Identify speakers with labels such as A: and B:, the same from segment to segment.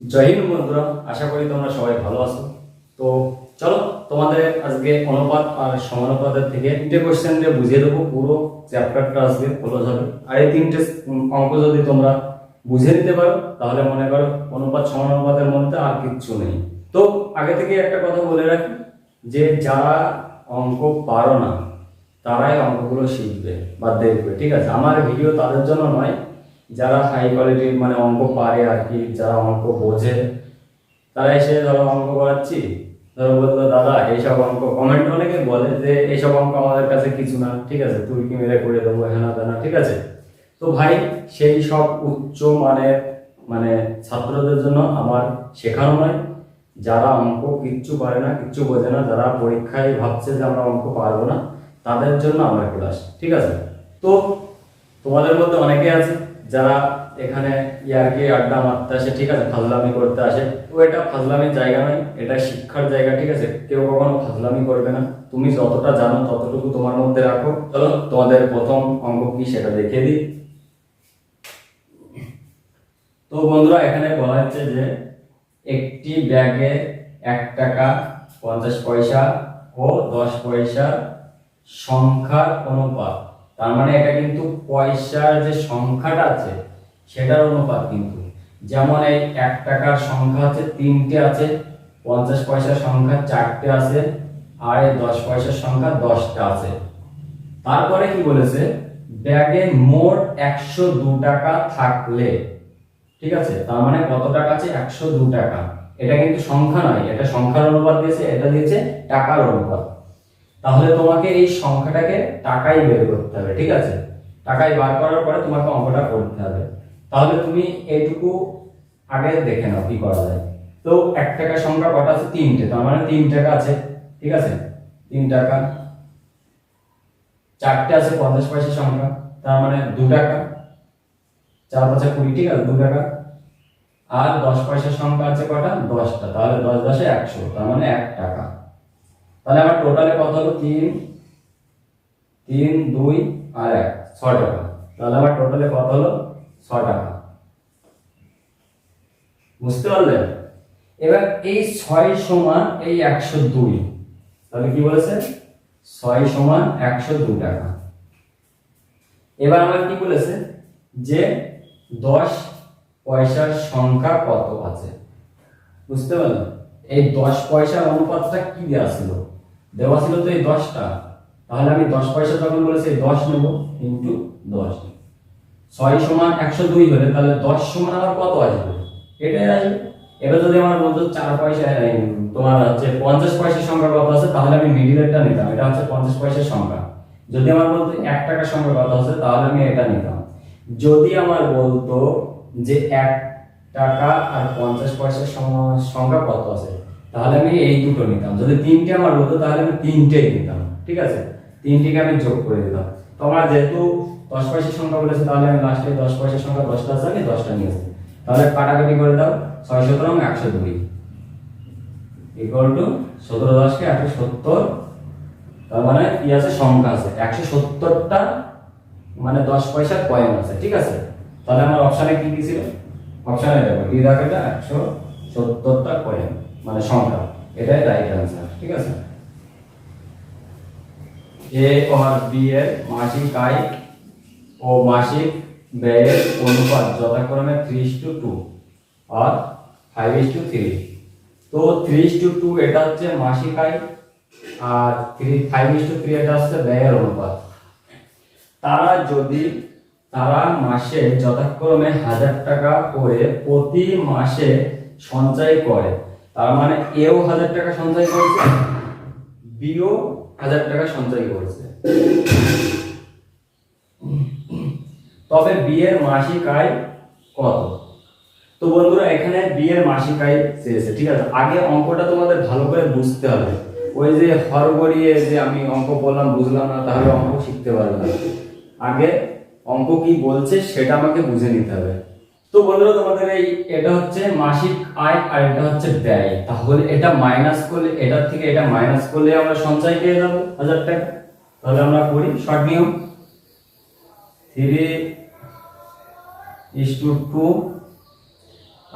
A: জয় হিন্দ বন্ধুরা, আশা করি তোমরা সবাই ভালো আছো। তো চলো তোমাদের আজকে অনুপাত আর সমানুপাতের থেকে তিনটে কোশ্চেন দিয়ে বুঝিয়ে দেবো। পুরো চ্যাপ্টারটা আজকে ক্লোজ হবে। আর এই তিনটে অঙ্ক যদি তোমরা বুঝে নিতে পারো তাহলে মনে করো অনুপাত সমানুপাতের মধ্যে আর কিচ্ছু নেই। তো আগে থেকে একটা কথা বলে রাখি যে যারা অঙ্ক পারো না তারাই অঙ্কগুলো শিখবে বা দেখবে, ঠিক আছে? আমার ভিডিও তাদের জন্য নয় যারা হাই কোয়ালিটির মানে অঙ্ক পারে আর কি, যারা অঙ্ক বোঝে তারা এসে ধরো অঙ্ক করাচ্ছি, ধরো বললো দাদা এইসব অঙ্ক, কমেন্ট অনেকে বলে যে এইসব অঙ্ক আমাদের কাছে কিছু না, ঠিক আছে, তুই কি মেরে করে দেবো হেনা তেনা, ঠিক আছে। তো ভাই সেই সব উচ্চ মানের মানে ছাত্রদের জন্য আমার শেখানো নয়। যারা অঙ্ক কিচ্ছু পারে না, কিচ্ছু বোঝে না, যারা পরীক্ষায় ভাবছে যে আমরা অঙ্ক পারবো না, তাদের জন্য আমার ক্লাস, ঠিক আছে। তো তোমাদের মধ্যে অনেকে আছে যারা এখানে ইয়ার্কি আড্ডা মারতে আসে, ঠিক আছে, ফাজলামি করতে আসে। তো এটা ফাজলামির জায়গা নয়, এটা শিক্ষার জায়গা, ঠিক আছে। কেউ কখনো ফাজলামি করবে না। তুমি যতটা জানো ততটুকু তোমার মধ্যে রাখো। চলো তোমাদের প্রথম অঙ্ক কি সেটা দেখিয়ে দিই। তো বন্ধুরা এখানে বলা হচ্ছে যে একটি ব্যাগে 1 টাকা 50 পয়সা ও 10 পয়সা সংখ্যার অনুপাত। তার মানে এটা কিন্তু পয়সার যে সংখ্যাটা আছে সেটার অনুপাত কিন্তু। যেমন এই 1 টাকার সংখ্যা আছে 3টে আছে, 50 পয়সার সংখ্যা 4টে আছে, আর এই 10 পয়সার সংখ্যা 10টা আছে। তারপরে কি বলেছে, ব্যাগে মোট 102 টাকা থাকলে, ঠিক আছে, তার মানে কত টাকা আছে? 102 টাকা। এটা কিন্তু সংখ্যা নয়, এটা সংখ্যার অনুপাত দিয়েছে, এটা দিয়েছে টাকার অনুপাত। তাহলে তোমাকে এই সংখ্যাটাকে টাকায় বের করতে হবে, ঠিক আছে। টাকায় বার করার পরে তোমাকে অঙ্কটা করতে হবে। তাহলে তুমি এইটুকু আগে দেখে নাও কি করা যায়। তো 1 টাকার সংখ্যা কটা আছে? 3টে, তার মানে 3 টাকা আছে, ঠিক আছে। 3 টাকা, 4টে আছে 50 পয়সার সংখ্যা, তার মানে 2 টাকা, 4 5 20, ঠিক আছে, 2 টাকা। আর 10 পয়সার সংখ্যা আছে কটা? 10টা, তাহলে 10 10 100, তার মানে 1 টাকা। তাহলে আমার টোটালে কত হলো? 3 3 2 আর 1, 6 টাকা। তাহলে আমার টোটালে কত হলো? 6 টাকা। বুঝতে পারলে? এবার এই 6 সমান এই 102, তাহলে কি বলেছে? 6 সমান 102 টাকা। এবার আমার কি বলেছে যে 10 পয়সার সংখ্যা কত আছে। বুঝতে পারলে? এই 10 পয়সার অনুপাতটা কি দেওয়া ছিল? দেওয়া ছিল তো এই 10টা। তাহলে আমি 10 পয়সা যখন বলেছি 10 নেব ইনটু 10। 6 সমান 102 হলে তাহলে 10 সমান আমার কত আসবে? এটাই আসবে। এবার যদি আমার বলতো 4 পয়সা তোমার হচ্ছে 50 পয়সার সংখ্যা কত আছে, তাহলে আমি মিডিলেরটা নিতাম, এটা হচ্ছে 50 পয়সার সংখ্যা। যদি আমার বলতো 1 টাকার সংখ্যা কত আছে, তাহলে আমি এটা নিতাম। যদি আমার বলতো যে 1 টাকা আর 50 পয়সার সংখ্যা কত আছে, তাহলে আমি এই দুটো নিতাম। যদি 3টে আমার বলতো তাহলে আমি 3টেই নিতাম, ঠিক আছে। 3টিকে আমি যোগ করে দিতাম। তো আমার যেহেতু 10 পয়সার সংখ্যা বলেছে, তাহলে আমি লাস্টে 10 পয়সার সংখ্যা 10টা আছে, আমি 10টা নিয়েছি। তাহলে কাটাকাটি করে দাও, 6 17 102 ইকুয়াল টু 17 10 কে 170। তার মানে কি আছে? সংখ্যা আছে 170টা, মানে 10 পয়সার কয়েন আছে, ঠিক আছে। তাহলে আমার অপশনে কি কি ছিল? অপশনে দেখো কি দেখো, এটা 170টা কয়েন মানে সংখ্যা, এটাই রাইট অ্যান্সার, ঠিক আছে। এ और বি এর মাসিক আয় ও মাসিক ব্যয়ের অনুপাত যথাক্রমে 3:2 আর 5:3। তো 3:2 এটা হচ্ছে মাসিক আয়, আর 5:3 এটা হচ্ছে ব্যয়ের অনুপাত। তারা মাসে যথাক্রমে 1000 টাকা করে প্রতি মাসে সঞ্চয় করে, তার মানে এও 1000 টাকা সঞ্চয় করছে, বিও 1000 টাকা সঞ্চয় করছে। তবে বি এর মাসিক আয় কত? তো বন্ধুরা এখানে বি এর মাসিক আয় চেয়েছে, ঠিক আছে। আগে অঙ্কটা তোমাদের ভালো করে বুঝতে হবে। ওই যে হরগড়িয়ে যে আমি অঙ্ক বললাম বুঝলাম না, তাহলে অঙ্ক শিখতে পারবে না। আগে অঙ্ক কি বলছে সেটা আমাকে বুঝে নিতে হবে। তো বন্ধুরা তোমাদের এটা হচ্ছে মাসিক আয় আর এটা হচ্ছে ব্যয়। তাহলে এটা মাইনাস করলে, এটার থেকে এটা মাইনাস করলে আমরা সঞ্চয় পেয়ে যাবো 1000 টাকা। তাহলে আমরা করি শর্ট নিয়ম, 3:2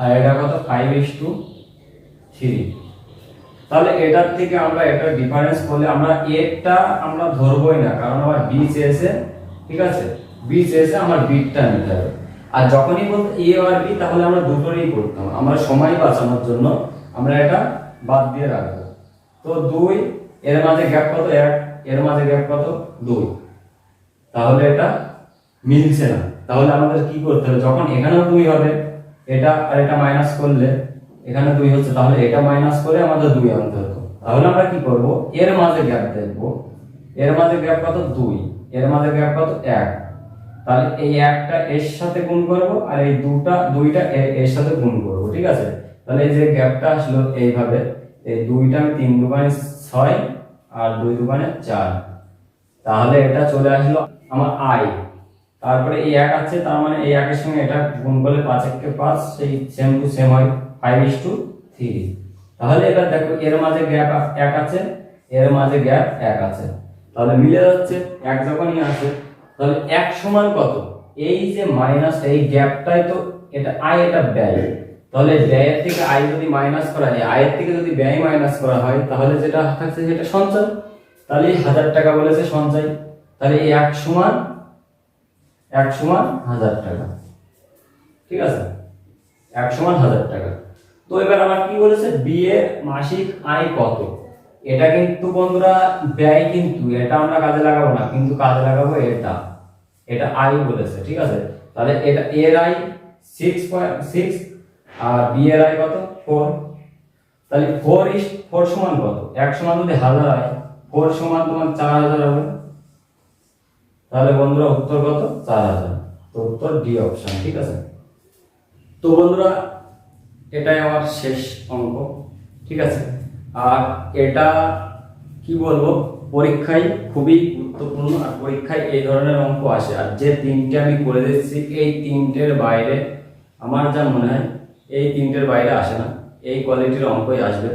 A: আর এটা কত 5:3। তাহলে এটার থেকে আমরা এটা ডিফারেন্স করলে আমরা এটা আমরা ধরবই না, কারণ আমার বি চেয়েছে, ঠিক আছে, বি চেয়েছে আমার বিটটা নিতে হবে। আর যখনই বলতো এ আর বি, তাহলে আমরা দুটোরই করতাম, আমরা সময় বাঁচানোর জন্য আমরা এটা বাদ দিয়ে রাখবো। তো 2 এর মাঝে গ্যাপ কত 1, এর মাঝে গ্যাপ কত 2, তাহলে এটা মিলছে না। তাহলে আমাদের কি করতে হবে, যখন এখানেও 2 হবে, এটা আর এটা মাইনাস করলে এখানে 2 হচ্ছে, তাহলে এটা মাইনাস করে আমাদের 2 আনতে হতো। তাহলে আমরা কি করব, এর মাঝে গ্যাপ দেখব, এর মাঝে গ্যাপ কত 2, এর মাঝে গ্যাপ কত 1, তাহলে এই একটা এর সাথে গুণ করব আর এই দুইটা এর সাথে গুণ করব, ঠিক আছে। তাহলে এই যে গ্যাপটা আসলো এইভাবে, এই 2টা আমি 3 দুগুণে 6 আর 2 দুগুণে 4, তাহলে এটা চলে আসলো আমার আই। তারপরে এই 1 আছে, তার মানে এই 1 এর সঙ্গে এটা গুণ করলে 5 × 5 সেই সেম টু সেম হয় 5:3। তাহলে এবার দেখো এর মাঝে গ্যাপ 1 আছে, এর মাঝে গ্যাপ 1 আছে, তাহলে মিলে যাচ্ছে 1 যখনই আছে, তাহলে 1 সমান কত, এই যে মাইনাস এই গ্যাপটাই তো এটা আই, এটা ব্যয়। তাহলে ব্যয়ের থেকে আই যদি মাইনাস করা হয়, আয়ের থেকে যদি ব্যয় মাইনাস করা হয়, তাহলে যেটা থাকছে সেটা সঞ্চয়। তাহলে 1000 টাকা বলেছে সঞ্চয়, তাহলে এই 1 সমান 1000 টাকা, ঠিক আছে, 1 সমান 1000 টাকা। তো এবার আমার কি বলেছে, বি এর মাসিক আয় কত। এটা কিন্তু বন্ধুরা ব্যয়, কিন্তু এটা আমরা কাজে লাগাবো না, কিন্তু কাজে লাগাবো এটা আই বলেছে, ঠিক আছে। তাহলে এটা এর আই 6.6 আর বি এর আই কত 4। তাহলে 4 সমান কত, 1 সমান যদি 1000 হয়, 4 সমান তোমার 4000 হবে। তাহলে বন্ধুরা উত্তর কত 4000, তো উত্তর ডি অপশন, ঠিক আছে। তো বন্ধুরা এটাই আমার শেষ অঙ্ক, ঠিক আছে। আর এটা কি বলবো, পরীক্ষায় খুবই গুরুত্বপূর্ণ, আর পরীক্ষায় এই ধরনের অঙ্ক আসে। আর যে 3টে আমি করে দিচ্ছি, এই 3টের বাইরে আমার যা মনে হয় এই 3টের বাইরে আসে না, এই কোয়ালিটির অঙ্কই আসবে।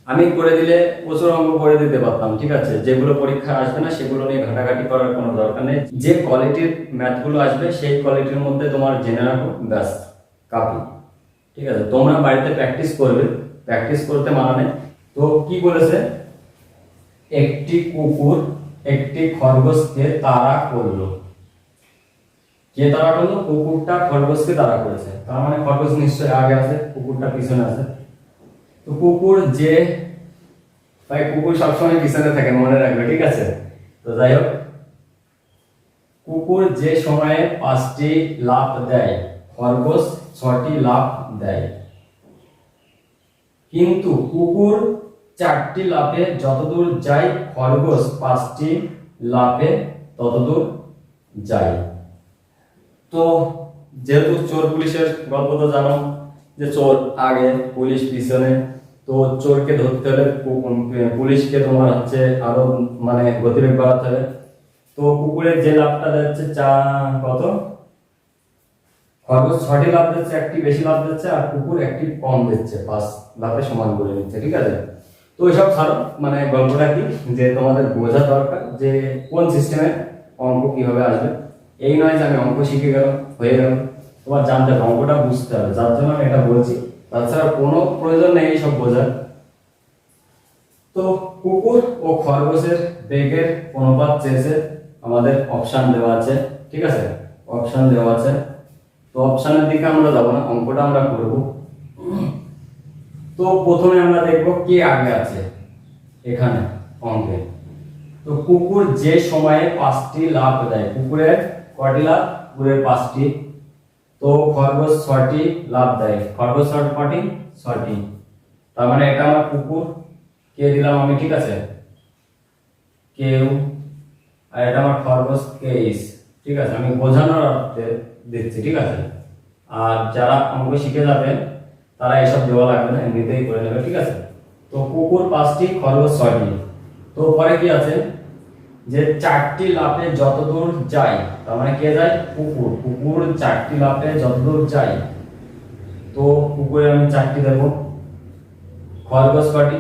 A: আমি করে দিলে প্রচুর অঙ্ক করে দিতে পারতাম, ঠিক আছে, যেগুলো পরীক্ষা আসবে না সেগুলো নিয়ে ঘাটাঘাটি করার কোনো দরকার নেই। যে কোয়ালিটির ম্যাথগুলো আসবে সেই কোয়ালিটির মধ্যে তোমার জেনে রাখো, ব্যাস কাফি, ঠিক আছে। তোমরা বাড়িতে প্র্যাকটিস করবে, প্র্যাকটিস করতে মানা নেই। তো কি বলেছে, একটি কুকুর একটি খরগোশকে তাড়া করলো। কে তাড়া করলো, কুকুরটা খরগোশকে তাড়া করেছে, তার মানে খরগোশ নিশ্চয়ই আগে আছে, কুকুরটা পিছনে আছে। তো কুকুর যে, ভাই কুকুর সবসময় পিছনে থাকে মনে রাখবে, ঠিক আছে। তো যাই হোক, কুকুর যে সময়ে 5টি লাফ দেয়, খরগোশ 6টি লাফ দেয়। কিন্তু কুকুর 4টি লাফে যতদূর যায়, খরগোশ 5টি লাফে ততদূর যায়। তো যেহেতু চোর পুলিশের গল্প তো জানো, যে চোর আগে পুলিশ পিছনে, তো চোরকে ধরতে হলে পুলিশকে তোমার হচ্ছে আরো মানে গতিবেগ বাড়াতে হবে। তো কুকুরের যে লাভটা যাচ্ছে কত, খরগোশ 6টি লাভ দিচ্ছে, একটি বেশি লাভ দিচ্ছে, আর কুকুর একটি কম দিচ্ছে, 5 লাভে সমান করে নিচ্ছে, ঠিক আছে। তো এসব ছাড়ো, মানে গল্পটা কি, যে তোমাদের বোঝা দরকার যে কোন সিস্টেমে অঙ্ক কিভাবে আসবে। এই নয় যে আমি অঙ্ক শিখে গেলাম হয়ে গেল, তোমার জানতে হবে, অঙ্কটা বুঝতে হবে, যার জন্য আমি এটা বলছি। তাছাড়া কোনো প্রয়োজন নেই এইসব বোঝার। তো কুকুর ও খরগোশের বেগের অনুপাত চেয়েছে, আমাদের অপশন দেওয়া আছে, ঠিক আছে, অপশন দেওয়া আছে। তো অপশনের দিকে আমরা যাব না, অঙ্কটা আমরা করব। তো প্রথমে আমরা দেখব কে আগে আছে এখানে অঙ্কে। তো কুকুর যে সময়ে 5টি লাফ দেয়, কুকুরের কয়টি লাফ, কুকুরের 5টি। তো খরগোশ 6টি লাফ দেয়, খরগোশ 6টি। তার মানে এটা আমার কুকুর কে দিলাম আমি, ঠিক আছে, কেউ, আর এটা আমার খরগোশ কেস, ঠিক আছে, আমি বোঝানোর অর্থে দিচ্ছি, ঠিক আছে। আর যারা অঙ্ক শিখে যাবে তারা এসব দেওয়া লাগবে না, এমনিতেই করে নেবে, ঠিক আছে। তো কুকুর 5টি, খরগোশ 6টি। তো পরে কি আছে, যে 4টি লাফে যতদূর যায়, তার মানে কে যায়, কুকুর, কুকুর 4টি লাফে যতদূর যায়। তো কুকুরে আমি 4টি দেব। খরগোশ কয়টি,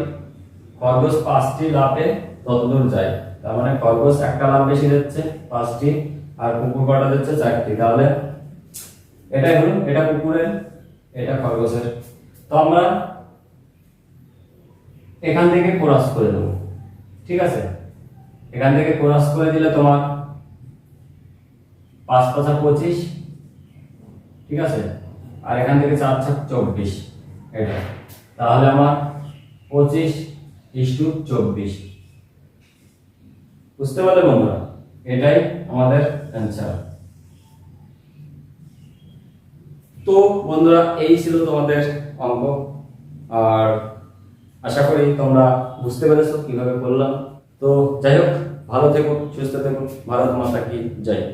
A: খরগোশ 5টি লাফে ততদূর যায়, তার মানে খরগোশ একটা লাফ বেশি দিচ্ছে 5টি, আর কুকুর কয়টা দিচ্ছে 4টি। তাহলে এটাই হলো, এটা কুকুরের এটা খরগোশের। তো আমরা এখান থেকে ক্রস করে দেবো, ঠিক আছে? এখান থেকে ক্রস করে দিলে তোমার 5 × 5 = 25, ঠিক আছে? আর এখান থেকে 4 × 4 = 24, এটা তাহলে আমার 25:24। বুঝতে পারলে বন্ধুরা? এটাই আমাদের অ্যান্সার। তো বন্ধুরা, এই ছিল তোমাদের অঙ্ক। আর আশা করি তোমরা বুঝতে পেরেছো কিভাবে করলাম। তো যাই হোক, ভালো থেকো, সুস্থ থেকো, ভারত মাতা কি জয়।